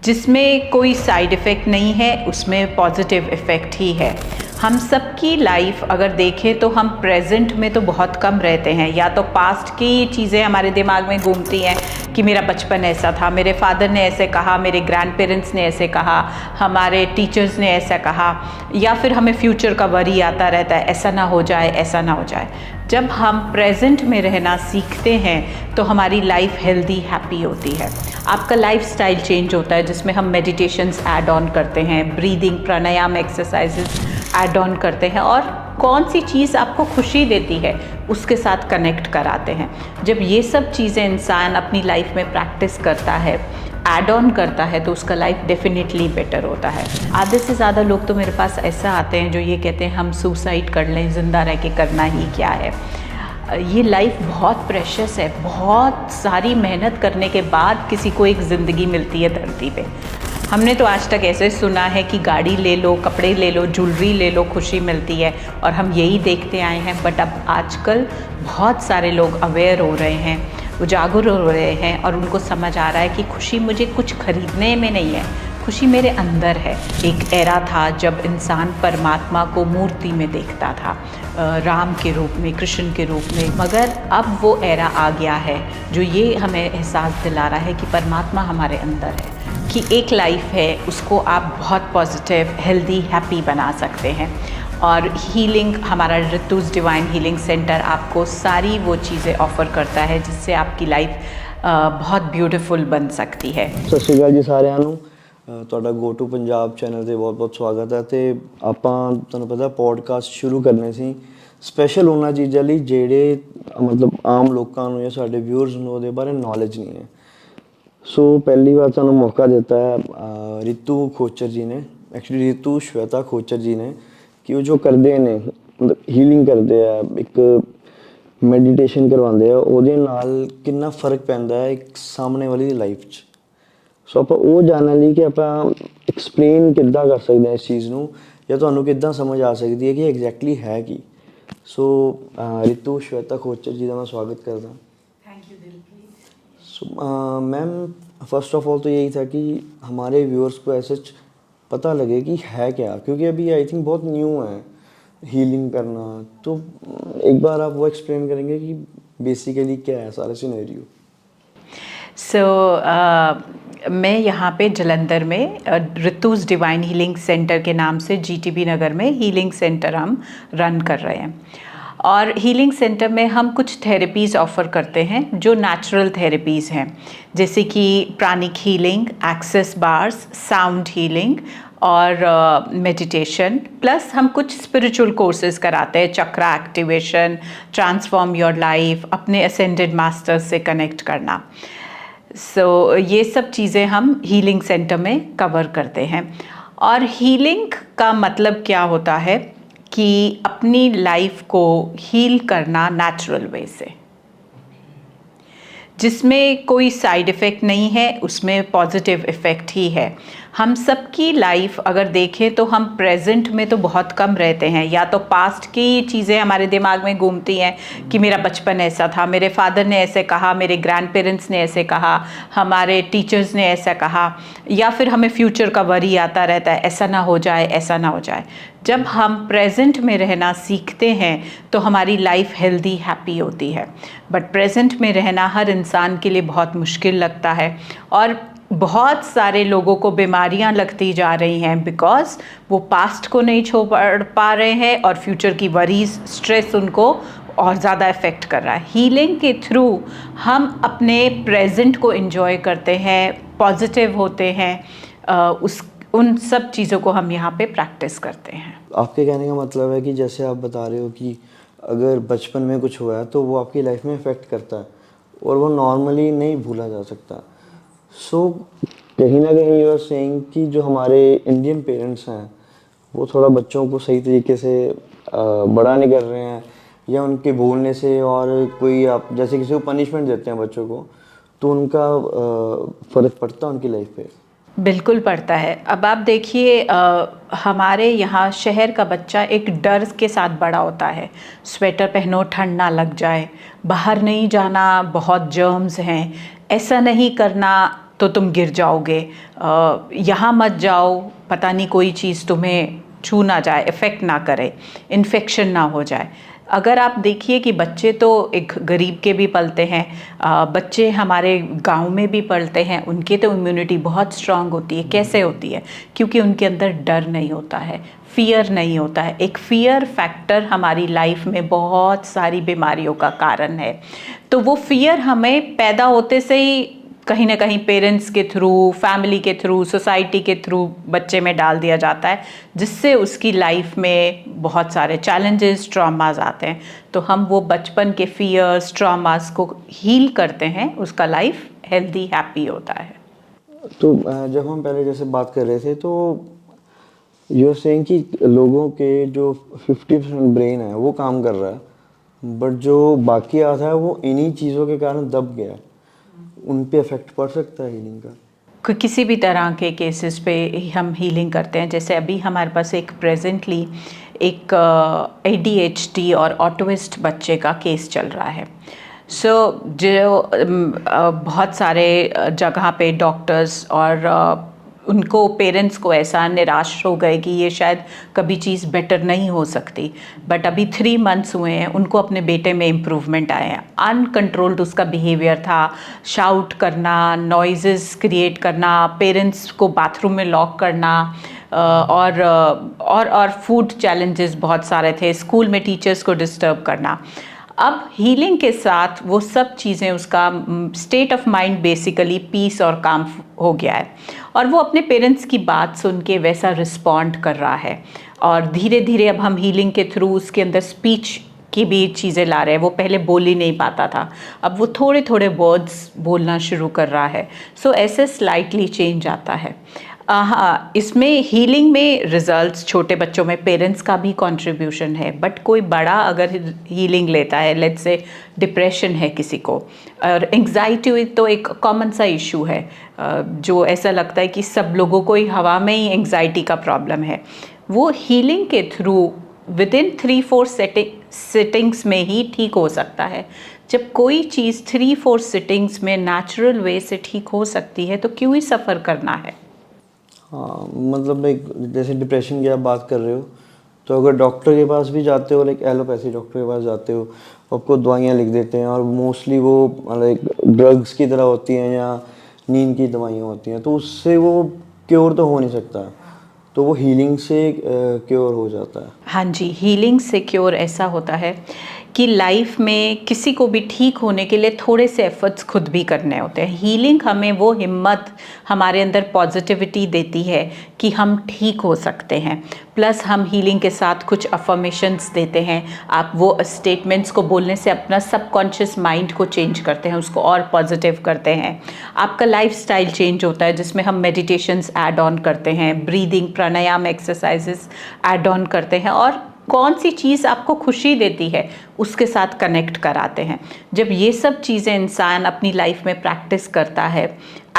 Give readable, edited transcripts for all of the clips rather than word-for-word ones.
जिसमें कोई side effect नहीं है, उसमें पॉजिटिव इफ़ेक्ट ही है। हम सबकी लाइफ अगर देखें तो हम प्रेजेंट में तो बहुत कम रहते हैं, या तो पास्ट की चीज़ें हमारे दिमाग में घूमती हैं कि मेरा बचपन ऐसा था, मेरे फादर ने ऐसे कहा, मेरे ग्रैंड पेरेंट्स ने ऐसे कहा, हमारे टीचर्स ने ऐसा कहा, या फिर हमें फ्यूचर का वरी आता रहता है, ऐसा ना हो जाए, ऐसा ना हो जाए। जब हम प्रेजेंट में रहना सीखते हैं तो हमारी लाइफ हेल्दी हैप्पी होती है। आपका लाइफ स्टाइल चेंज होता है, जिसमें हम मेडिटेशंस ऐड ऑन करते हैं, breathing pranayama exercises add on करते हैं, और कौन सी चीज़ आपको खुशी देती है उसके साथ कनेक्ट कराते हैं। जब ये सब चीज़ें इंसान अपनी लाइफ में प्रैक्टिस करता है, ऐड ऑन करता है, तो उसका लाइफ डेफिनेटली बेटर होता है। आधे से ज़्यादा लोग तो मेरे पास ऐसा आते हैं जो ये कहते हैं हम सुसाइड कर लें, ज़िंदा रह के करना ही क्या है। ये लाइफ बहुत प्रेशियस है, बहुत सारी मेहनत करने के बाद किसी को एक ज़िंदगी मिलती है धरती पे। हमने तो आज तक ऐसे सुना है कि गाड़ी ले लो, कपड़े ले लो, ज्वेलरी ले लो, खुशी मिलती है, और हम यही देखते आए हैं। बट अब आजकल बहुत सारे लोग अवेयर हो रहे हैं, उजागर हो रहे हैं, और उनको समझ आ रहा है कि खुशी मुझे कुछ खरीदने में नहीं है, खुशी मेरे अंदर है। एक एरा था जब इंसान परमात्मा को मूर्ति में देखता था, राम के रूप में, कृष्ण के रूप में, मगर अब वो एरा आ गया है जो ये हमें एहसास दिला रहा है कि परमात्मा हमारे अंदर है, कि एक लाइफ है, उसको आप बहुत पॉजिटिव, हेल्दी, हैप्पी बना सकते हैं। और हीलिंग, हमारा ऋतुज डिवाइन हीलिंग सेंटर आपको सारी वो चीज़ें ऑफ़र करता है जिससे आपकी लाइफ बहुत ब्यूटीफुल बन सकती है। सत श्री अकाल जी साਰਿਆਂ ਨੂੰ, ਤੁਹਾਡਾ ਗੋ ਟੂ ਪੰਜਾਬ ਚੈਨਲ ਤੇ ਬਹੁਤ-ਬਹੁਤ ਸਵਾਗਤ ਹੈ। ਤੇ ਆਪਾਂ ਤੁਹਾਨੂੰ ਪਤਾ ਪੋਡਕਾਸਟ ਸ਼ੁਰੂ ਕਰਨੇ ਸੀ ਸਪੈਸ਼ਲ ਉਹਨਾਂ ਚੀਜ਼ਾਂ ਲਈ ਜਿਹੜੇ ਮਤਲਬ ਆਮ ਲੋਕਾਂ ਨੂੰ ਜਾਂ ਸਾਡੇ ਵਿਊਅਰਸ ਨੂੰ ਉਹਦੇ ਬਾਰੇ ਨੌਲੇਜ ਨਹੀਂ ਹੈ। सो पहली बार ਸਾਨੂੰ मौका देता है रितु खोचर जी ने, एक्चुअली रितु श्वेता खोचर जी ने, कि वो जो करते हैं मतलब हीलिंग करते हैं, एक मैਡੀਟੇਸ਼ਨ करवाते हैं, ਉਹਦੇ ਨਾਲ ਕਿੰਨਾ ਫਰਕ ਪੈਂਦਾ ਹੈ ਇੱਕ ਸਾਹਮਣੇ ਵਾਲੀ ਦੀ ਲਾਈਫ 'ਚ। ਸੋ ਆਪਾਂ ਉਹ ਜਾਣਨ ਲਈ ਕਿ ਆਪਾਂ ਐਕਸਪਲੇਨ ਕਿੱਦਾਂ ਕਰ ਸਕਦੇ ਹਾਂ ਇਸ ਚੀਜ਼ ਨੂੰ, ਜਾਂ ਤੁਹਾਨੂੰ ਕਿੱਦਾਂ ਸਮਝ ਆ ਸਕਦੀ ਹੈ ਕਿ ਐਗਜ਼ੈਕਟਲੀ ਹੈ ਕੀ। ਸੋ रितु श्वेता खोचर जी का मैं स्वागत करता हूँ। मैम फर्स्ट ऑफ ऑल तो यही था कि हमारे व्यूअर्स को ऐसे पता लगे कि है क्या, क्योंकि अभी आई थिंक बहुत न्यू है हीलिंग करना। तो एक बार आप वो एक्सप्लेन करेंगे कि बेसिकली क्या है सारा सिनेरियो। मैं यहाँ पे जलंधर में ऋतुज डिवाइन हीलिंग सेंटर के नाम से GTB नगर में हीलिंग सेंटर हम रन कर रहे हैं, और हीलिंग सेंटर में हम कुछ थेरेपीज़ ऑफ़र करते हैं जो नेचुरल थेरेपीज़ हैं, जैसे कि pranic healing, access bars, sound healing और मेडिटेशन, प्लस हम कुछ स्पिरिचुअल कोर्सेज कराते हैं, chakra activation, transform your life, अपने असेंडेड मास्टर्स से कनेक्ट करना। ये सब चीज़ें हम हीलिंग सेंटर में कवर करते हैं। और हीलिंग का मतलब क्या होता है कि अपनी लाइफ को हील करना नेचुरल वे से, जिसमें कोई साइड इफ़ेक्ट नहीं है, उसमें पॉजिटिव इफ़ेक्ट ही है। हम सबकी लाइफ अगर देखें तो हम प्रेजेंट में तो बहुत कम रहते हैं, या तो पास्ट की चीज़ें हमारे दिमाग में घूमती हैं कि मेरा बचपन ऐसा था, मेरे फादर ने ऐसे कहा, मेरे ग्रैंड पेरेंट्स ने ऐसे कहा, हमारे टीचर्स ने ऐसा कहा, या फिर हमें फ्यूचर का वरी आता रहता है, ऐसा ना हो जाए, ऐसा ना हो जाए। जब हम प्रेजेंट में रहना सीखते हैं तो हमारी लाइफ हेल्दी हैप्पी होती है। बट प्रेजेंट में रहना हर इंसान के लिए बहुत मुश्किल लगता है, और बहुत सारे लोगों को बीमारियां लगती जा रही हैं बिकॉज़ वो पास्ट को नहीं छोड़ पा रहे हैं, और फ्यूचर की वरीज, स्ट्रेस उनको और ज़्यादा इफ़ेक्ट कर रहा है। हीलिंग के थ्रू हम अपने प्रेजेंट को एंजॉय करते हैं, पॉजिटिव होते हैं, उन सब चीज़ों को हम यहाँ पे प्रैक्टिस करते हैं। आपके कहने का मतलब है कि जैसे आप बता रहे हो कि अगर बचपन में कुछ हुआ है तो वो आपकी लाइफ में इफ़ेक्ट करता है, और वो नॉर्मली नहीं भूला जा सकता। सो कहीं ना कहीं यू आर सेइंग कि जो हमारे इंडियन पेरेंट्स हैं वो थोड़ा बच्चों को सही तरीके से बड़ा नहीं कर रहे हैं, या उनके बोलने से, और कोई आप जैसे किसी को पनिशमेंट देते हैं बच्चों को, तो उनका फ़र्क पड़ता है उनकी लाइफ पे। बिल्कुल पड़ता है। अब आप देखिए, हमारे यहाँ शहर का बच्चा एक डर के साथ बड़ा होता है, स्वेटर पहनो ठंड ना लग जाए, बाहर नहीं जाना, बहुत जर्म्स हैं, ऐसा नहीं करना, तो तुम गिर जाओगे, यहाँ मत जाओ, पता नहीं कोई चीज़ तुम्हें छू ना जाए, इफ़ेक्ट ना करे, इन्फेक्शन ना हो जाए। अगर आप देखिए कि बच्चे तो एक गरीब के भी पलते हैं, बच्चे हमारे गांव में भी पलते हैं, उनकी तो इम्यूनिटी बहुत स्ट्रांग होती है। कैसे होती है? क्योंकि उनके अंदर डर नहीं होता है, फियर नहीं होता है। एक फियर फैक्टर हमारी लाइफ में बहुत सारी बीमारियों का कारण है। तो वो फियर हमें पैदा होते से ही कहीं ना कहीं पेरेंट्स के थ्रू, फैमिली के थ्रू, सोसाइटी के थ्रू बच्चे में डाल दिया जाता है, जिससे उसकी लाइफ में बहुत सारे चैलेंजेस, ट्रॉमास आते हैं। तो हम वो बचपन के फियर्स, ट्रॉमास को हील करते हैं, उसका लाइफ हेल्दी, हैप्पी होता है। तो जब हम पहले जैसे बात कर रहे थे तो यू आर सेइंग कि लोगों के जो 50% ब्रेन है वो काम कर रहा है, बट जो बाकी आधा है वो इन्हीं चीज़ों के कारण दब गया है। उन पे इफेक्ट पड़ सकता है हीलिंग का? किसी भी तरह के केसेस पे हम हीलिंग करते हैं। जैसे अभी हमारे पास एक प्रेजेंटली एक ADHD और ऑटिस्ट बच्चे का केस चल रहा है। जो बहुत सारे जगह पे डॉक्टर्स और उनको पेरेंट्स को ऐसा निराश हो गए कि ये शायद कभी चीज़ बेटर नहीं हो सकती, बट अभी 3 मंथ्स हुए हैं, उनको अपने बेटे में इम्प्रूवमेंट आए हैं। अनकंट्रोल्ड उसका बिहेवियर था, शाउट करना, नॉइजेस क्रिएट करना, पेरेंट्स को बाथरूम में लॉक करना, और फूड चैलेंजेस बहुत सारे थे, स्कूल में टीचर्स को डिस्टर्ब करना। अब हीलिंग के साथ वो सब चीज़ें, उसका state of mind basically peace और काम हो गया है, और वो अपने पेरेंट्स की बात सुन के वैसा रिस्पॉन्ड कर रहा है। और धीरे धीरे अब हम हीलिंग के थ्रू उसके अंदर स्पीच की भी चीज़ें ला रहे हैं। वो पहले बोल ही नहीं पाता था, अब वो थोड़े थोड़े वर्ड्स बोलना शुरू कर रहा है। सो ऐसे स्लाइटली चेंज आता है। हाँ, इसमें हीलिंग में रिजल्ट्स छोटे बच्चों में पेरेंट्स का भी कंट्रीब्यूशन है, बट कोई बड़ा अगर हीलिंग लेता है, लेट्स से डिप्रेशन है किसी को, और एंग्जाइटी तो एक कॉमन सा इशू है, जो ऐसा लगता है कि सब लोगों को ही हवा में ही एंग्जाइटी का प्रॉब्लम है। वो हीलिंग के थ्रू विदिन 3-4 सिटिंग्स में ही ठीक हो सकता है। जब कोई चीज़ 3-4 सिटिंग्स में नेचुरल वे से ठीक हो सकती है, तो क्यों ही सफ़र करना है? हाँ, मतलब एक जैसे डिप्रेशन की आप बात कर रहे हो, तो अगर डॉक्टर के पास भी जाते हो, लाइक एलोपैथी डॉक्टर के पास जाते हो, आपको दवाइयाँ लिख देते हैं, और मोस्टली वो लाइक ड्रग्स की तरह होती हैं या नींद की दवाइयाँ होती हैं, तो उससे वो क्योर तो हो नहीं सकता, तो वो हीलिंग से क्योर हो जाता है। हाँ जी, हीलिंग से क्योर ऐसा होता है कि लाइफ में किसी को भी ठीक होने के लिए थोड़े से एफर्ट्स खुद भी करने होते हैं। हीलिंग हमें वो हिम्मत, हमारे अंदर पॉजिटिविटी देती है कि हम ठीक हो सकते हैं। प्लस हम हीलिंग के साथ कुछ अफर्मेशंस देते हैं। आप वो स्टेटमेंट्स को बोलने से अपना सबकॉन्शियस माइंड को चेंज करते हैं, उसको और पॉजिटिव करते हैं। आपका लाइफस्टाइल चेंज होता है, जिसमें हम मेडिटेशंस ऐड ऑन करते हैं, breathing, pranayama exercises add on करते हैं, और कौन सी चीज़ आपको खुशी देती है उसके साथ कनेक्ट कराते हैं। जब ये सब चीज़ें इंसान अपनी लाइफ में प्रैक्टिस करता है,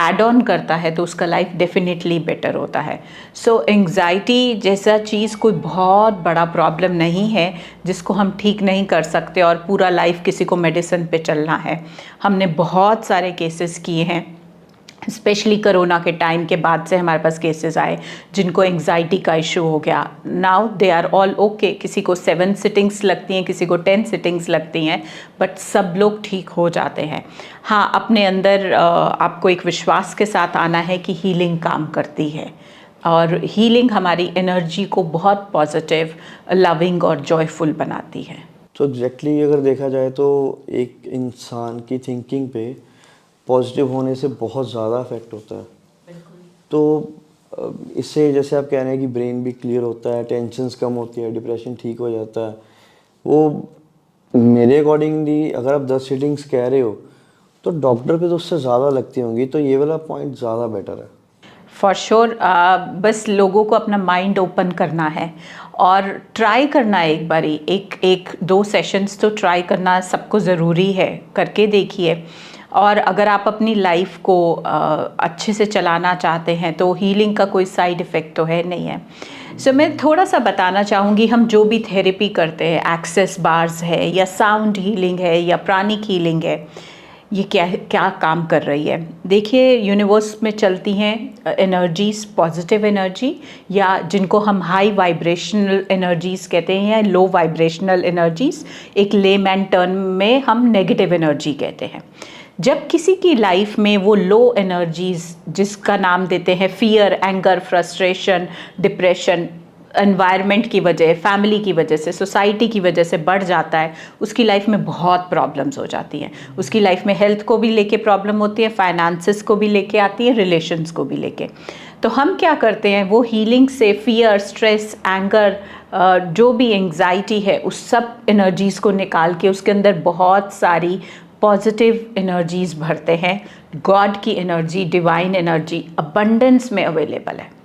ऐड ऑन करता है, तो उसका लाइफ डेफिनेटली बेटर होता है। सो एंग्जाइटी जैसा चीज़ कोई बहुत बड़ा प्रॉब्लम नहीं है जिसको हम ठीक नहीं कर सकते और पूरा लाइफ किसी को मेडिसिन पे चलना है। हमने बहुत सारे केसेस किए हैं, स्पेशली कोरोना के टाइम के बाद से हमारे पास केसेस आए जिनको एंग्जाइटी का इशू हो गया। Now they are all okay. किसी को 7 सिटिंग्स लगती हैं, किसी को 10 सिटिंग्स लगती हैं, बट सब लोग ठीक हो जाते हैं। हाँ, अपने अंदर आपको एक विश्वास के साथ आना है कि हीलिंग काम करती है, और हीलिंग हमारी एनर्जी को बहुत पॉजिटिव, लविंग और जॉयफुल बनाती है। तो एग्जैक्टली अगर देखा जाए तो एक इंसान की थिंकिंग पे पॉजिटिव होने से बहुत ज़्यादा इफेक्ट होता है। तो इससे जैसे आप कह रहे हैं कि ब्रेन भी क्लियर होता है, टेंशन्स कम होती है, डिप्रेशन ठीक हो जाता है। वो मेरे अकॉर्डिंगली अगर आप 10 सीटिंग्स कह रहे हो तो डॉक्टर पे तो उससे ज़्यादा लगती होंगी, तो ये वाला पॉइंट ज़्यादा बेटर है। For sure. बस लोगों को अपना माइंड ओपन करना है और ट्राई करना है। एक बारी 1-2 सेशंस तो ट्राई करना सबको ज़रूरी है, करके देखिए। और अगर आप अपनी लाइफ को अच्छे से चलाना चाहते हैं तो हीलिंग का कोई साइड इफ़ेक्ट तो है नहीं है। सो मैं थोड़ा सा बताना चाहूँगी, हम जो भी थेरेपी करते हैं, एक्सेस बार्स है या साउंड हीलिंग है या प्राणिक हीलिंग है, ये क्या क्या काम कर रही है। देखिए, यूनिवर्स में चलती हैं एनर्जीज, पॉजिटिव एनर्जी, या जिनको हम हाई वाइब्रेशनल एनर्जीज कहते हैं या लो वाइब्रेशनल एनर्जीज, एक लेमैन टर्म में हम नेगेटिव एनर्जी कहते हैं। जब किसी की लाइफ में वो लो एनर्जीज, जिसका नाम देते हैं fear, anger, frustration, depression, environment की वजह, फैमिली की वजह से, सोसाइटी की वजह से बढ़ जाता है, उसकी लाइफ में बहुत प्रॉब्लम्स हो जाती हैं। उसकी लाइफ में हेल्थ को भी लेके प्रॉब्लम होती है, फाइनेंसेस को भी लेके आती है, रिलेशंस को भी लेके। तो हम क्या करते हैं, वो हीलिंग से फियर, स्ट्रेस, एंगर, जो भी एंग्जाइटी है, उस सब एनर्जीज़ को निकाल के उसके अंदर बहुत सारी पॉजिटिव एनर्जीज़ भरते हैं। गॉड की एनर्जी, डिवाइन एनर्जी अबंडेंस में अवेलेबल है।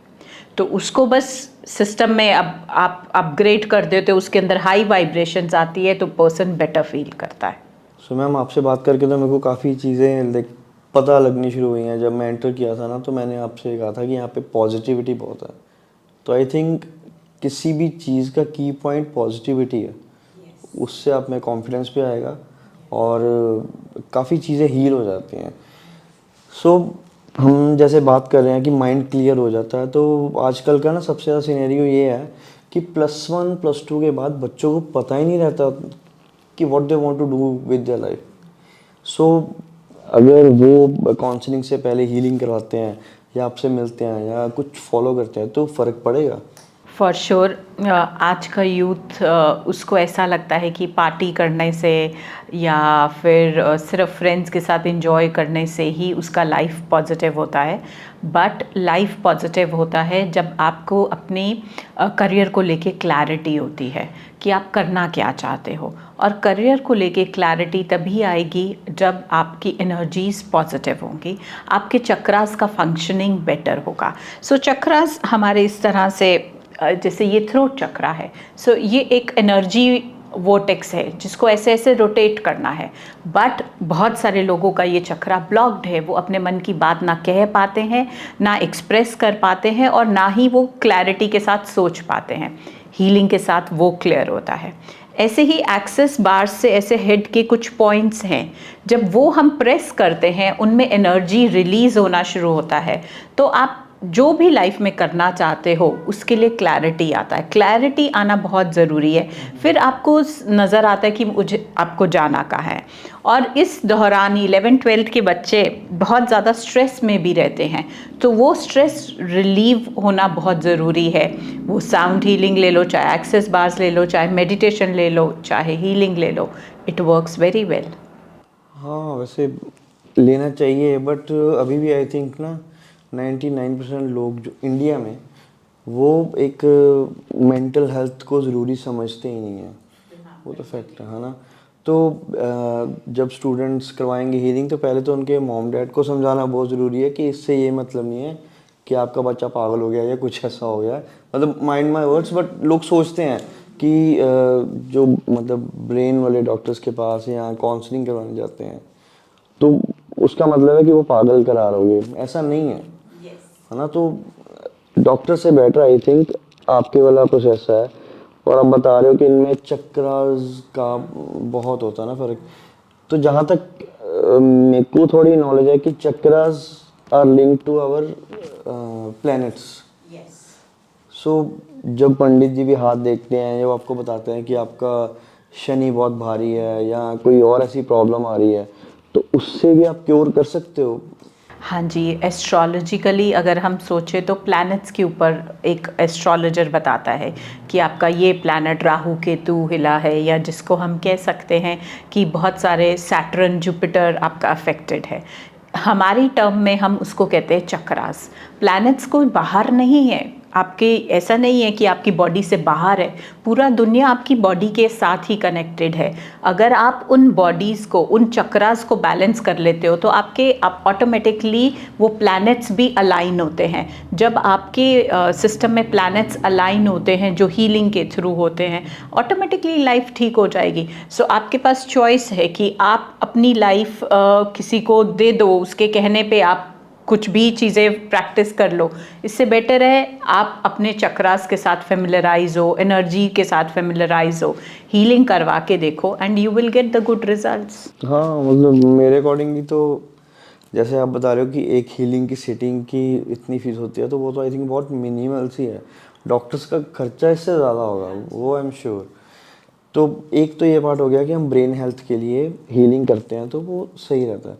तो उसको बस सिस्टम में अब आप अपग्रेड कर देते हो, उसके अंदर हाई वाइब्रेशंस आती है, तो पर्सन बेटर फील करता है। सो मैम, आपसे बात करके तो मेरे को काफ़ी चीज़ें लाइक पता लगनी शुरू हुई हैं। जब मैं एंटर किया था ना, तो मैंने आपसे कहा था कि यहाँ पे पॉजिटिविटी बहुत है। तो आई थिंक किसी भी चीज़ का की पॉइंट पॉजिटिविटी है। उससे आप में कॉन्फिडेंस भी आएगा और काफ़ी चीज़ें हील हो जाती हैं। सो हम जैसे बात कर रहे हैं कि माइंड क्लियर हो जाता है, तो आजकल का ना सबसे ज़्यादा सिनेरियो ये है कि +1 +2 के बाद बच्चों को पता ही नहीं रहता कि what they want to do with their life. So अगर वो काउंसलिंग से पहले हीलिंग करवाते हैं या आपसे मिलते हैं या कुछ फॉलो करते हैं, तो फ़र्क पड़ेगा? For sure. आज का यूथ उसको ऐसा लगता है कि पार्टी करने से या फिर सिर्फ फ्रेंड्स के साथ एंजॉय करने से ही उसका लाइफ पॉजिटिव होता है। बट लाइफ पॉजिटिव होता है जब आपको अपनी करियर को लेके क्लैरिटी होती है कि आप करना क्या चाहते हो। और करियर को लेके क्लैरिटी तभी आएगी जब आपकी एनर्जीज़ पॉजिटिव होंगी, आपके चक्रास का फंक्शनिंग बेटर होगा। सो चक्रास हमारे इस तरह से, जैसे ये थ्रोट चक्रा है, सो ये एक एनर्जी वोटेक्स है जिसको ऐसे ऐसे रोटेट करना है। बट बहुत सारे लोगों का ये चक्रा ब्लॉक्ड है, वो अपने मन की बात ना कह पाते हैं, ना एक्सप्रेस कर पाते हैं, और ना ही वो क्लैरिटी के साथ सोच पाते हैं। हीलिंग के साथ वो क्लियर होता है। ऐसे ही एक्सेस बार्स से ऐसे हेड के कुछ पॉइंट्स हैं, जब वो हम प्रेस करते हैं उनमें एनर्जी रिलीज़ होना शुरू होता है। तो आप जो भी लाइफ में करना चाहते हो उसके लिए क्लैरिटी आता है। क्लैरिटी आना बहुत ज़रूरी है। फिर आपको नज़र आता है कि मुझे आपको जाना कहाँ है। और इस दौरान 11th-12th के बच्चे बहुत ज़्यादा स्ट्रेस में भी रहते हैं, तो वो स्ट्रेस रिलीव होना बहुत ज़रूरी है। वो साउंड हीलिंग ले लो, चाहे एक्सेस बार्स ले लो, चाहे मेडिटेशन ले लो, चाहे हीलिंग ले लो, इट वर्क्स वेरी वेल। हाँ, वैसे लेना चाहिए, बट अभी भी आई थिंक ना 99% लोग जो इंडिया में, वो एक मेंटल हेल्थ को ज़रूरी समझते ही नहीं है। वो तो फैक्ट है ना। तो जब स्टूडेंट्स करवाएंगे हीलिंग, तो पहले तो उनके मॉम डैड को समझाना बहुत ज़रूरी है कि इससे ये मतलब नहीं है कि आपका बच्चा पागल हो गया या कुछ ऐसा हो गया। मतलब माइंड माय वर्ड्स, बट लोग सोचते हैं कि जो मतलब ब्रेन वाले डॉक्टर्स के पास या काउंसलिंग करवाने जाते हैं, तो उसका मतलब है कि वो पागल करार हो गए। ऐसा नहीं है, है ना। तो डॉक्टर से बेटर आई थिंक आपके वाला कुछ ऐसा है। और आप बता रहे हो कि इनमें चक्रास का बहुत होता है ना फ़र्क। तो जहाँ तक मेरे को थोड़ी नॉलेज है कि chakras are link to our planets. So जब पंडित जी भी हाथ देखते हैं, जब आपको बताते हैं कि आपका शनि बहुत भारी है या कोई और ऐसी प्रॉब्लम आ रही है, तो उससे भी आप क्योर कर सकते हो? हाँ जी, एस्ट्रोलॉजिकली अगर हम सोचें तो प्लैनेट्स के ऊपर एक एस्ट्रोलॉजर बताता है कि आपका ये प्लैनेट राहु केतु हिला है, या जिसको हम कह सकते हैं कि बहुत सारे सैटर्न, जुपिटर आपका अफेक्टेड है। हमारी टर्म में हम उसको कहते हैं चक्रास। प्लैनेट्स कोई बाहर नहीं है आपके, ऐसा नहीं है कि आपकी बॉडी से बाहर है। पूरा दुनिया आपकी बॉडी के साथ ही कनेक्टेड है। अगर आप उन बॉडीज़ को, उन चक्रास को बैलेंस कर लेते हो, तो आप ऑटोमेटिकली वो प्लैनेट्स भी अलाइन होते हैं। जब आपके सिस्टम में प्लैनेट्स अलाइन होते हैं, जो हीलिंग के थ्रू होते हैं, ऑटोमेटिकली लाइफ ठीक हो जाएगी। सो आपके पास चॉइस है कि आप अपनी लाइफ किसी को दे दो, उसके कहने पे आप कुछ भी चीज़ें प्रैक्टिस कर लो। इससे बेटर है आप अपने चक्रास के साथ फेमिलराइज हो, एनर्जी के साथ फेमिलराइज हो, हीलिंग करवा के देखो and you will get the good results. हाँ मतलब मेरे अकॉर्डिंगली तो जैसे आप बता रहे हो कि एक हीलिंग की सिटिंग की इतनी फीस होती है, तो वो तो आई थिंक बहुत मिनिमल सी है। डॉक्टर्स का खर्चा इससे ज़्यादा होगा, वो आई एम श्योर। तो एक तो ये पार्ट हो गया कि हम ब्रेन हेल्थ के लिए हीलिंग करते हैं तो वो सही रहता है।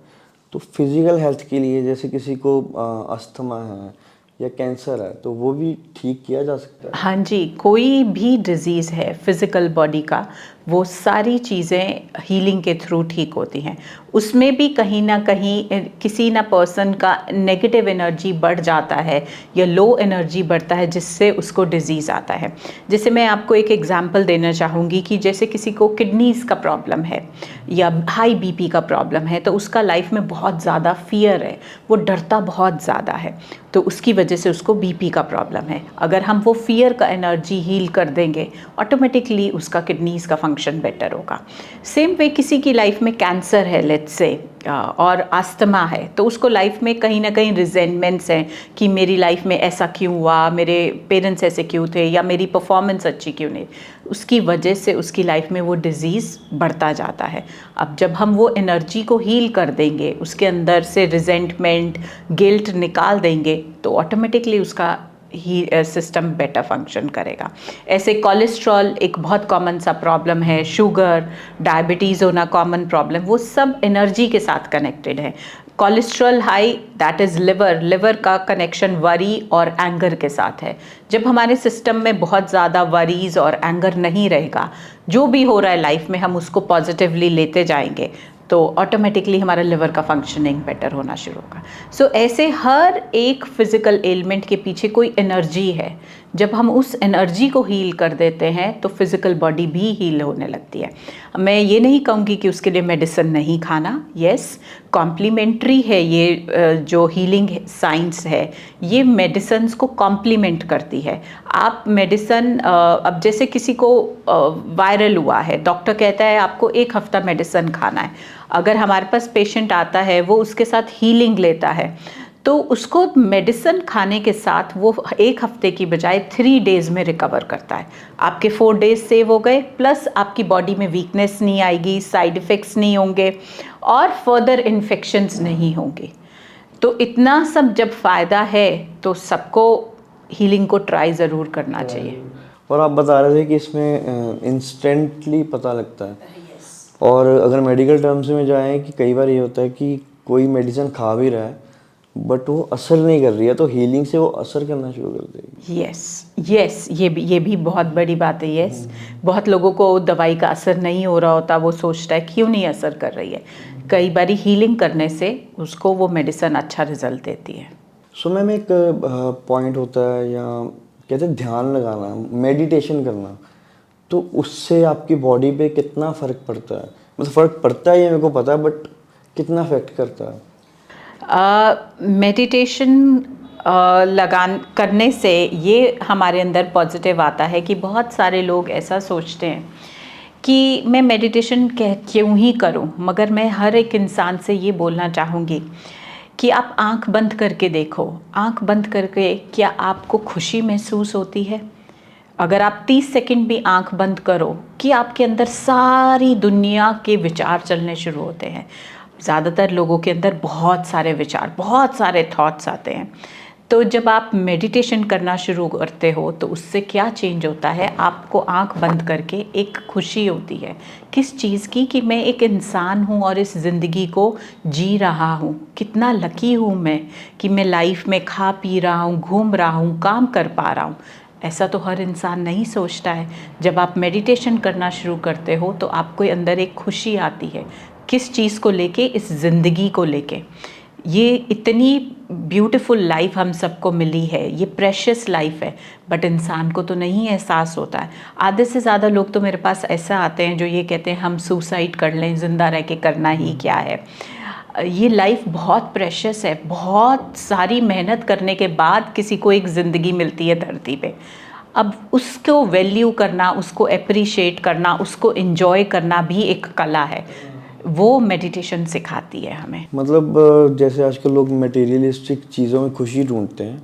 तो फिज़िकल हेल्थ के लिए जैसे किसी को अस्थमा है या कैंसर है तो वो भी ठीक किया जा सकता है। हाँ जी, कोई भी डिज़ीज़ है फिज़िकल बॉडी का, वो सारी चीज़ें हीलिंग के थ्रू ठीक होती हैं। उसमें भी कहीं ना कहीं किसी ना पर्सन का नेगेटिव एनर्जी बढ़ जाता है या लो एनर्जी बढ़ता है, जिससे उसको डिज़ीज़ आता है। जैसे मैं आपको एक एग्जांपल देना चाहूँगी कि जैसे किसी को किडनीज़ का प्रॉब्लम है या हाई बीपी का प्रॉब्लम है, तो उसका लाइफ में बहुत ज़्यादा फियर है, वो डरता बहुत ज़्यादा है, तो उसकी वजह से उसको बीपी का प्रॉब्लम है। अगर हम वो फियर का एनर्जी हील कर देंगे, ऑटोमेटिकली उसका किडनीज़ का फंक्शन बेटर होगा। सेम वे किसी की लाइफ में कैंसर है लेट्स से और अस्थमा है, तो उसको लाइफ में कहीं ना कहीं रिजेंटमेंट्स हैं कि मेरी लाइफ में ऐसा क्यों हुआ, मेरे पेरेंट्स ऐसे क्यों थे, या मेरी परफॉर्मेंस अच्छी क्यों नहीं, उसकी वजह से उसकी लाइफ में वो डिज़ीज़ बढ़ता जाता है। अब जब हम वो एनर्जी को हील कर देंगे, उसके अंदर से रिजेंटमेंट, गिल्ट निकाल देंगे, तो ऑटोमेटिकली उसका ही सिस्टम बेटर फंक्शन करेगा। ऐसे कोलेस्ट्रॉल एक बहुत कॉमन सा प्रॉब्लम है, शुगर, डायबिटीज़ होना कॉमन प्रॉब्लम, वो सब एनर्जी के साथ कनेक्टेड है। Cholesterol high, that is liver का कनेक्शन वरी और एंगर के साथ है। जब हमारे सिस्टम में बहुत ज़्यादा वरीज और एंगर नहीं रहेगा, जो भी हो रहा है लाइफ में हम उसको पॉजिटिवली लेते जाएंगे, तो ऑटोमेटिकली हमारा लिवर का फंक्शनिंग बेटर होना शुरू होगा। सो ऐसे हर एक फिज़िकल एलिमेंट के पीछे कोई एनर्जी है। जब हम उस एनर्जी को हील कर देते हैं तो फिज़िकल बॉडी भी हील होने लगती है। मैं ये नहीं कहूँगी कि उसके लिए मेडिसिन नहीं खाना, यस कॉम्प्लीमेंट्री है ये जो हीलिंग साइंस है, ये मेडिसिन्स को कॉम्प्लीमेंट करती है। आप मेडिसन अब जैसे किसी को वायरल हुआ है, डॉक्टर कहता है आपको 1 हफ्ता मेडिसिन खाना है। अगर हमारे पास पेशेंट आता है, वो उसके साथ हीलिंग लेता है, तो उसको मेडिसिन खाने के साथ वो 1 हफ्ते की बजाय 3 डेज़ में रिकवर करता है। आपके 4 डेज़ सेव हो गए, प्लस आपकी बॉडी में वीकनेस नहीं आएगी, साइड इफ़ेक्ट्स नहीं होंगे और फर्दर इन्फेक्शंस नहीं होंगे। तो इतना सब जब फ़ायदा है तो सबको हीलिंग को ट्राई ज़रूर करना चाहिए। और आप बता रहे थे कि इसमें इंस्टेंटली पता लगता है, और अगर मेडिकल टर्म्स में जाएं कि कई बार ये होता है कि कोई मेडिसिन खा भी रहा है बट वो असर नहीं कर रही है, तो हीलिंग से वो असर करना शुरू कर देगी। यस, ये भी बहुत बड़ी बात है। यस, बहुत लोगों को दवाई का असर नहीं हो रहा होता, वो सोचता है क्यों नहीं असर कर रही है। कई बारी हीलिंग करने से उसको वो मेडिसिन अच्छा रिजल्ट देती है। सो मैम एक पॉइंट होता है, या कहते हैं ध्यान लगाना, मेडिटेशन करना, तो उससे आपकी बॉडी पे कितना फ़र्क पड़ता है? मतलब फ़र्क पड़ता है ये मेरे को पता है, बट कितना अफेक्ट करता है? मेडिटेशन करने से ये हमारे अंदर पॉजिटिव आता है कि बहुत सारे लोग ऐसा सोचते हैं कि मैं मेडिटेशन क्यों ही करूं, मगर मैं हर एक इंसान से ये बोलना चाहूँगी कि आप आंख बंद करके देखो। आंख बंद करके क्या आपको खुशी महसूस होती है? अगर आप 30 सेकंड भी आंख बंद करो कि आपके अंदर सारी दुनिया के विचार चलने शुरू होते हैं। ज़्यादातर लोगों के अंदर बहुत सारे विचार, बहुत सारे थॉट्स आते हैं। तो जब आप मेडिटेशन करना शुरू करते हो तो उससे क्या चेंज होता है, आपको आंख बंद करके एक खुशी होती है। किस चीज़ की? कि मैं एक इंसान हूँ और इस ज़िंदगी को जी रहा हूँ। कितना लकी हूँ मैं कि मैं लाइफ में खा पी रहा हूँ, घूम रहा हूँ, काम कर पा रहा हूँ। ऐसा तो हर इंसान नहीं सोचता है। जब आप मेडिटेशन करना शुरू करते हो तो आपको अंदर एक खुशी आती है। किस चीज़ को लेके? इस ज़िंदगी को लेके। ये इतनी ब्यूटीफुल लाइफ हम सबको मिली है, ये प्रेशियस लाइफ है, बट इंसान को तो नहीं एहसास होता है। आधे से ज़्यादा लोग तो मेरे पास ऐसा आते हैं जो ये कहते हैं हम सुसाइड कर लें, ज़िंदा रह के करना ही क्या है। ये लाइफ बहुत प्रेशियस है। बहुत सारी मेहनत करने के बाद किसी को एक ज़िंदगी मिलती है धरती पे। अब उसको वैल्यू करना, उसको एप्रिशिएट करना, उसको एंजॉय करना भी एक कला है। वो मेडिटेशन सिखाती है हमें। मतलब जैसे आजकल लोग मटेरियलिस्टिक चीज़ों में खुशी ढूंढते हैं,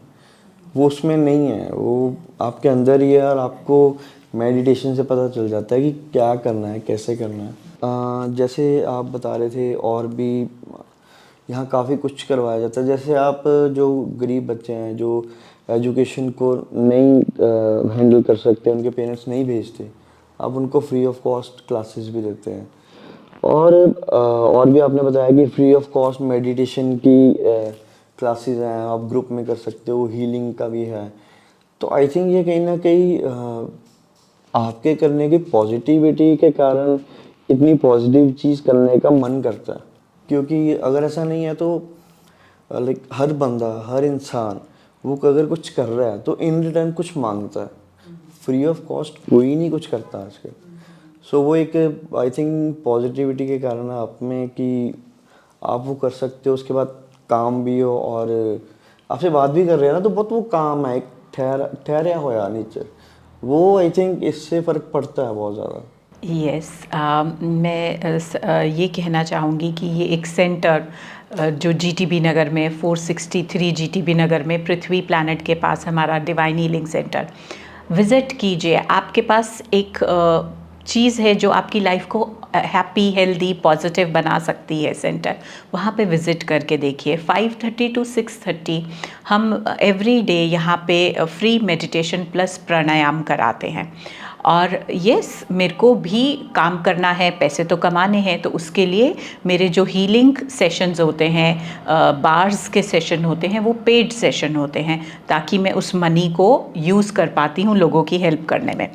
वो उसमें नहीं है, वो आपके अंदर ही है और आपको मेडिटेशन से पता चल जाता है कि क्या करना है, कैसे करना है। जैसे आप बता रहे थे और भी यहाँ काफ़ी कुछ करवाया जाता है। जैसे आप जो गरीब बच्चे हैं जो एजुकेशन को नहीं हैंडल कर सकते, उनके पेरेंट्स नहीं भेजते, आप उनको फ्री ऑफ कॉस्ट क्लासेस भी देते हैं। और भी आपने बताया कि फ्री ऑफ कॉस्ट मेडिटेशन की क्लासेस हैं, आप ग्रुप में कर सकते हो, हीलिंग का भी है। तो आई थिंक ये कहीं ना कहीं आपके करने की पॉजिटिविटी के कारण इतनी पॉजिटिव चीज़ करने का मन करता है, क्योंकि अगर ऐसा नहीं है तो लाइक हर बंदा, हर इंसान वो अगर कुछ कर रहा है तो इन रिटर्न कुछ मांगता है। फ्री ऑफ कॉस्ट कोई नहीं कुछ करता आजकल। सो वो एक आई थिंक पॉजिटिविटी के कारण आप में कि आप वो कर सकते हो, उसके बाद काम भी हो और आपसे बात भी कर रहे हैं ना, तो बहुत वो काम है, एक ठहरा होया नेचर, वो आई थिंक इससे फ़र्क पड़ता है बहुत ज़्यादा। यस, मैं ये कहना चाहूँगी कि ये एक सेंटर जो जीटीबी नगर में 463 जीटीबी नगर में पृथ्वी प्लैनेट के पास हमारा डिवाइन हीलिंग सेंटर, विज़िट कीजिए। आपके पास एक चीज़ है जो आपकी लाइफ को हैप्पी, हेल्दी, पॉजिटिव बना सकती है। सेंटर वहाँ पे विज़िट करके देखिए। 5:30 to 6:30 हम एवरी डे यहाँ पे फ्री मेडिटेशन प्लस प्राणायाम कराते हैं। और यस, मेरे को भी काम करना है, पैसे तो कमाने हैं, तो उसके लिए मेरे जो हीलिंग सेशंस होते हैं, बार्स के सेशन होते हैं, वो पेड सेशन होते हैं, ताकि मैं उस मनी को यूज़ कर पाती हूँ लोगों की हेल्प करने में।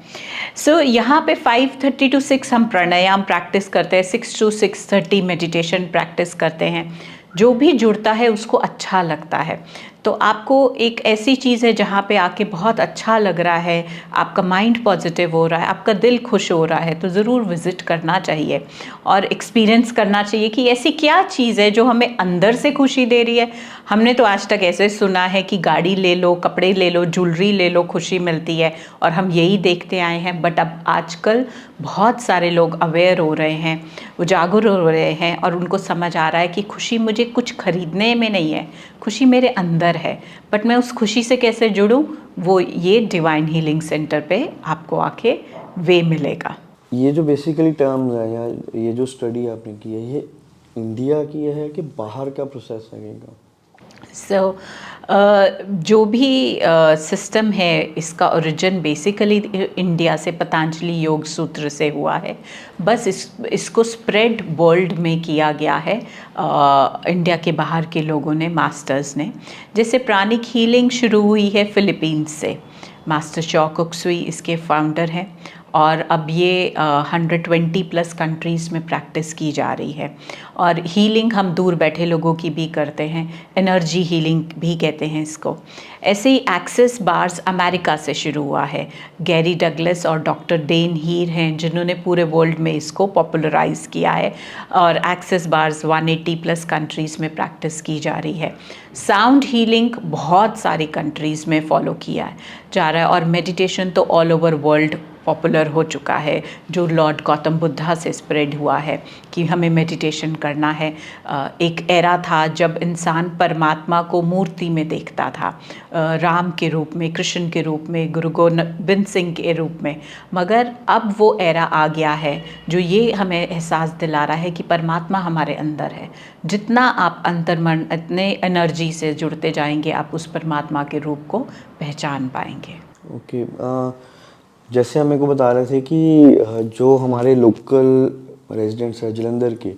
सो यहाँ पे 5:30 to 6 हम प्राणायाम प्रैक्टिस करते हैं, 6 to 6:30 मेडिटेशन प्रैक्टिस करते हैं। जो भी जुड़ता है उसको अच्छा लगता है। तो आपको एक ऐसी चीज़ है जहाँ पे आके बहुत अच्छा लग रहा है, आपका माइंड पॉजिटिव हो रहा है, आपका दिल खुश हो रहा है, तो ज़रूर विज़िट करना चाहिए और एक्सपीरियंस करना चाहिए कि ऐसी क्या चीज़ है जो हमें अंदर से खुशी दे रही है। हमने तो आज तक ऐसे सुना है कि गाड़ी ले लो, कपड़े ले लो, ज्वेलरी ले लो, खुशी मिलती है, और हम यही देखते आए हैं। बट अब आजकल बहुत सारे लोग अवेयर हो रहे हैं, उजागर हो रहे हैं, और उनको समझ आ रहा है कि खुशी मुझे कुछ खरीदने में नहीं है, खुशी मेरे अंदर है। बट मैं उस खुशी से कैसे जुड़ूं, वो ये डिवाइन हीलिंग सेंटर पे आपको आके वे मिलेगा। ये जो बेसिकली टर्म्स है या ये जो स्टडी आपने की है, ये इंडिया की है कि बाहर का प्रोसेस है कहीं का? सो जो भी सिस्टम है, इसका ओरिजिन बेसिकली इंडिया से पतंजलि योग सूत्र से हुआ है। बस इसको स्प्रेड वर्ल्ड में किया गया है इंडिया के बाहर के लोगों ने, मास्टर्स ने। जैसे प्राणिक हीलिंग शुरू हुई है फिलीपींस से, मास्टर चो कुक सुई इसके फाउंडर हैं, और अब ये 120 प्लस कंट्रीज़ में प्रैक्टिस की जा रही है। और हीलिंग हम दूर बैठे लोगों की भी करते हैं, एनर्जी हीलिंग भी कहते हैं इसको। ऐसे ही एक्सेस बार्स अमेरिका से शुरू हुआ है। गैरी डगलस और डॉक्टर डेन हीर हैं जिन्होंने पूरे वर्ल्ड में इसको पॉपुलराइज़ किया है, और एक्सेस बार्स 180 प्लस कंट्रीज़ में प्रैक्टिस की जा रही है। साउंड हीलिंग बहुत सारी कंट्रीज़ में फॉलो किया जा रहा है, और मेडिटेशन तो ऑल ओवर वर्ल्ड पॉपुलर हो चुका है, जो लॉर्ड गौतम बुद्धा से स्प्रेड हुआ है कि हमें मेडिटेशन करना है। एक एरा था जब इंसान परमात्मा को मूर्ति में देखता था, राम के रूप में, कृष्ण के रूप में, गुरु गोबिंद सिंह के रूप में। मगर अब वो एरा आ गया है जो ये हमें एहसास दिला रहा है कि परमात्मा हमारे अंदर है। जितना आप अंतर्मन, इतने एनर्जी से जुड़ते जाएंगे, आप उस परमात्मा के रूप को पहचान पाएंगे। ओके, जैसे हम मेरे को बता रहे थे कि जो हमारे लोकल रेजिडेंट्स हैं जलंधर के,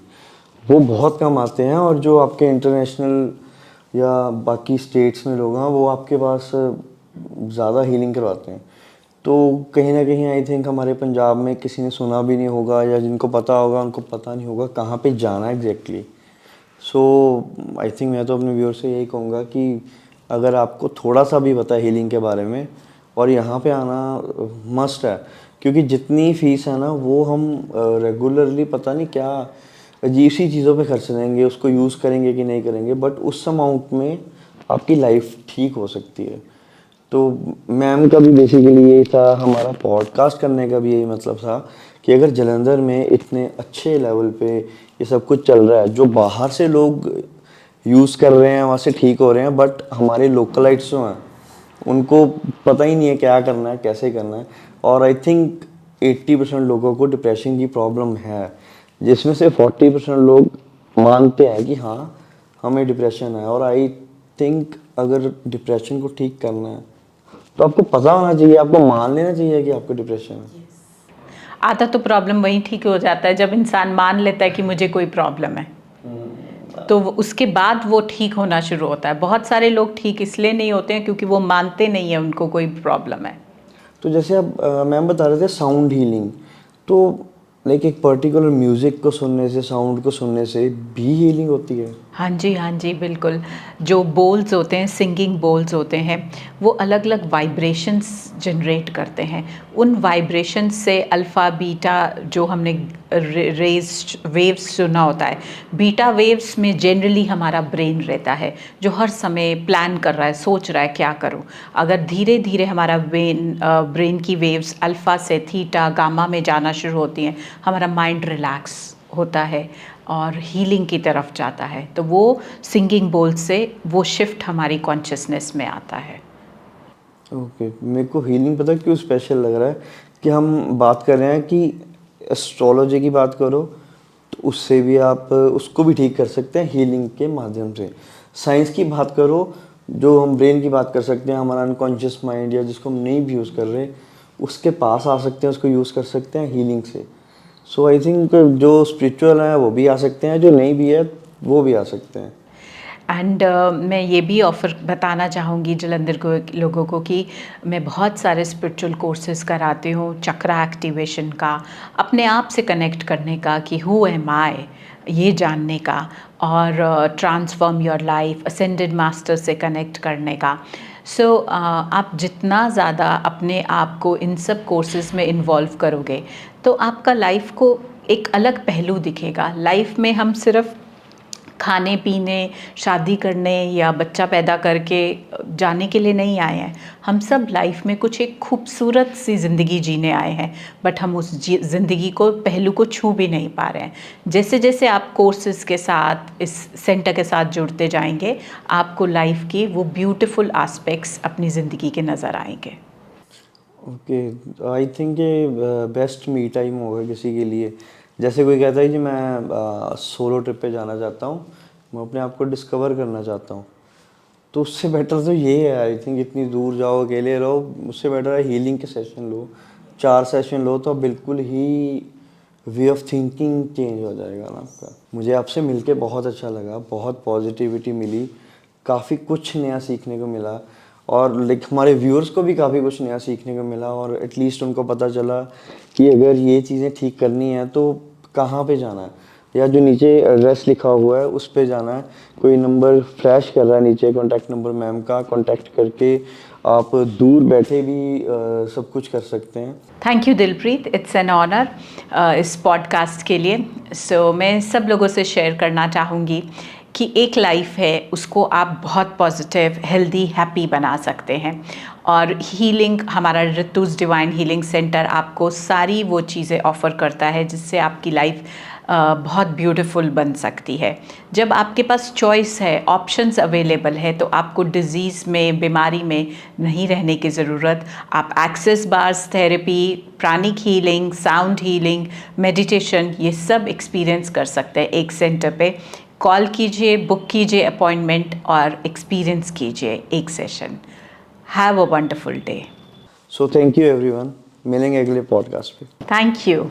वो बहुत कम आते हैं, और जो आपके इंटरनेशनल या बाकी स्टेट्स में लोग हैं वो आपके पास ज़्यादा हीलिंग करवाते हैं। तो कहीं ना कहीं आई थिंक हमारे पंजाब में किसी ने सुना भी नहीं होगा, या जिनको पता होगा उनको पता नहीं होगा कहाँ पे जाना एग्जैक्टली। सो आई थिंक मैं तो अपने व्यूअर से यही कहूँगा कि अगर आपको थोड़ा सा भी पता है हीलिंग के बारे में, और यहाँ पे आना मस्ट है, क्योंकि जितनी फ़ीस है ना वो हम रेगुलरली पता नहीं क्या अजीब सी चीज़ों पे खर्च देंगे, उसको यूज़ करेंगे कि नहीं करेंगे, बट उस अमाउंट में आपकी लाइफ ठीक हो सकती है। तो मैम का भी बेसिकली यही था, हमारा पॉडकास्ट करने का भी यही मतलब था कि अगर जालंधर में इतने अच्छे लेवल पे ये सब कुछ चल रहा है, जो बाहर से लोग यूज़ कर रहे हैं वहाँ से ठीक हो रहे हैं, बट हमारे लोकलाइट्स जो हैं उनको पता ही नहीं है क्या करना है, कैसे करना है। और आई थिंक 80% लोगों को डिप्रेशन की प्रॉब्लम है, जिसमें से 40% लोग मानते हैं कि हाँ हमें डिप्रेशन है। और आई थिंक अगर डिप्रेशन को ठीक करना है तो आपको पता होना चाहिए, आपको मान लेना चाहिए कि आपको डिप्रेशन है। आधा तो प्रॉब्लम वहीं ठीक हो जाता है जब इंसान मान लेता है कि मुझे कोई प्रॉब्लम है, तो उसके बाद वो ठीक होना शुरू होता है। बहुत सारे लोग ठीक इसलिए नहीं होते हैं क्योंकि वो मानते नहीं है उनको कोई प्रॉब्लम है। तो जैसे आप मैम बता रहे थे साउंड हीलिंग, तो लाइक एक पर्टिकुलर म्यूजिक को सुनने से, साउंड को सुनने से भी हीलिंग होती है? हाँ जी बिल्कुल। जो बोल्स होते हैं, सिंगिंग बोल्स होते हैं, वो अलग अलग वाइब्रेशंस जनरेट करते हैं। उन वाइब्रेशंस से अल्फ़ा बीटा जो हमने रेज वेव्स सुना होता है, बीटा वेव्स में जनरली हमारा ब्रेन रहता है जो हर समय प्लान कर रहा है, सोच रहा है क्या करूं। अगर धीरे धीरे हमारा ब्रेन की वेव्स अल्फ़ा से थीटा गामा में जाना शुरू होती हैं, हमारा माइंड रिलैक्स होता है और हीलिंग की तरफ जाता है। तो वो सिंगिंग बोल से वो शिफ्ट हमारी कॉन्शियसनेस में आता है। ओके, मेरे को हीलिंग पता क्यों स्पेशल लग रहा है कि हम बात कर रहे हैं कि एस्ट्रोलॉजी की बात करो तो उससे भी आप उसको भी ठीक कर सकते हैं हीलिंग के माध्यम से। साइंस की बात करो, जो हम ब्रेन की बात कर सकते हैं, हमारा अनकॉन्शियस माइंड या जिसको हम नहीं भी यूज़ कर रहे उसके पास आ सकते हैं, उसको यूज़ कर सकते हैं हीलिंग से। सो आई थिंक जो स्पिरिचुअल है वो भी आ सकते हैं, जो नहीं भी है वो भी आ सकते हैं। एंड मैं ये भी ऑफ़र बताना चाहूँगी जालंधर को लोगों को कि मैं बहुत सारे स्पिरिचुअल कोर्सेज़ कराती हूँ, चक्रा एक्टिवेशन का, अपने आप से कनेक्ट करने का कि हु एम आई ये जानने का, और transform your life, ascended master से कनेक्ट करने का। सो आप जितना ज़्यादा अपने आप को इन सब कोर्सेज़ में इन्वॉल्व करोगे तो आपका लाइफ को एक अलग पहलू दिखेगा। लाइफ में हम सिर्फ खाने पीने, शादी करने या बच्चा पैदा करके जाने के लिए नहीं आए हैं। हम सब लाइफ में कुछ एक खूबसूरत सी ज़िंदगी जीने आए हैं, बट हम उस ज़िंदगी को पहलू को छू भी नहीं पा रहे हैं। जैसे जैसे आप कोर्सेज़ के साथ, इस सेंटर के साथ जुड़ते जाएंगे, आपको लाइफ की वो ब्यूटीफुल एस्पेक्ट्स अपनी ज़िंदगी के नज़र आएंगे। ओके, आई थिंक ये बेस्ट मी टाइम होगा किसी के लिए। जैसे कोई कहता है कि मैं सोलो ट्रिप पे जाना चाहता हूँ, मैं अपने आप को डिस्कवर करना चाहता हूँ, तो उससे बेटर तो ये है आई थिंक, इतनी दूर जाओ अकेले रहो, उससे बेटर है हीलिंग के सेशन लो, 4 सेशन लो, तो बिल्कुल ही वे ऑफ थिंकिंग चेंज हो जाएगा ना आपका। मुझे आपसे मिलके बहुत अच्छा लगा, बहुत पॉजिटिविटी मिली, काफ़ी कुछ नया सीखने को मिला, और लाइक हमारे व्यूअर्स को भी काफ़ी कुछ नया सीखने को मिला, और एटलीस्ट उनको पता चला कि अगर ये चीज़ें ठीक करनी है तो कहाँ पे जाना है, या जो नीचे एड्रेस लिखा हुआ है उस पे जाना है। कोई नंबर फ्लैश कर रहा है नीचे, कॉन्टैक्ट नंबर मैम का, कॉन्टैक्ट करके आप दूर बैठे भी सब कुछ कर सकते हैं। Thank you Dilpreet, it's an honour इस पॉडकास्ट के लिए। सो मैं सब लोगों से शेयर करना चाहूँगी कि एक लाइफ है, उसको आप बहुत पॉजिटिव, हेल्दी, हैप्पी बना सकते हैं। और हीलिंग, हमारा ऋतुज डिवाइन हीलिंग सेंटर आपको सारी वो चीज़ें ऑफ़र करता है जिससे आपकी लाइफ बहुत ब्यूटीफुल बन सकती है। जब आपके पास चॉइस है, ऑप्शंस अवेलेबल है, तो आपको डिज़ीज़ में, बीमारी में नहीं रहने की ज़रूरत। आप access bars therapy, pranic healing, sound healing, meditation, ये सब एक्सपीरियंस कर सकते हैं एक सेंटर पे। कॉल कीजिए, बुक कीजिए अपॉइंटमेंट और एक्सपीरियंस कीजिए एक session. Have a wonderful day. So thank you everyone, मिलेंगे अगले पॉडकास्ट पे। Thank you.